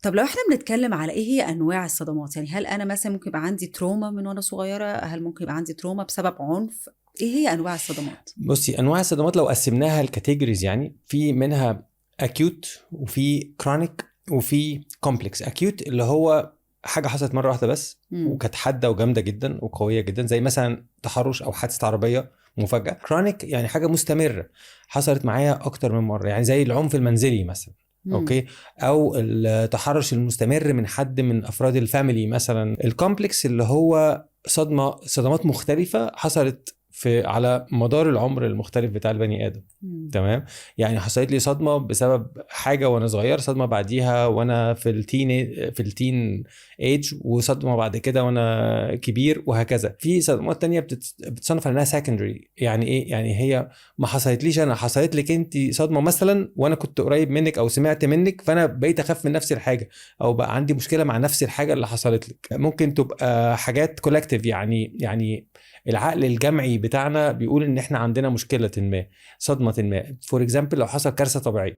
طب لو احنا بنتكلم على ايه هي انواع الصدمات، يعني هل انا مثلا ممكن يبقى عندي تروما من وانا صغيرة، هل ممكن يبقى عندي تروما بسبب عنف، ايه هي انواع الصدمات؟ بصي، انواع الصدمات لو قسمناها الكاتيجوريز يعني في منها اكيوت وفي كرونيك وفي كومبلكس. اكيوت اللي هو حاجه حصلت مره واحده بس مم. وكانت حاده وجامده جدا وقويه جدا، زي مثلا تحرش او حادثه عربيه مفاجاه. كرونيك يعني حاجه مستمره حصلت معايا اكتر من مره، يعني زي العنف المنزلي مثلا. مم. اوكي. او التحرش المستمر من حد من افراد الفاميلي مثلا. الكومبلكس اللي هو صدمات مختلفه حصلت في على مدار العمر المختلف بتاع البني ادم. مم. تمام. يعني حصلت لي صدمه بسبب حاجه وانا صغير، صدمه بعديها وانا في التين ايج، وصدمه بعد كده وانا كبير، وهكذا. في صدمات تانية بتصنف على انها سكندري. يعني ايه؟ يعني هي ما حصلتليش انا، حصلت لك انت صدمه مثلا وانا كنت قريب منك او سمعت منك، فانا بقيت اخاف من نفس الحاجه او بقى عندي مشكله مع نفس الحاجه اللي حصلت لك. ممكن تبقى حاجات كولكتيف، يعني العقل الجمعي بتاعنا بيقول ان احنا عندنا مشكله ما، صدمه ما. فور اكزامبل لو حصل كارثه طبيعيه،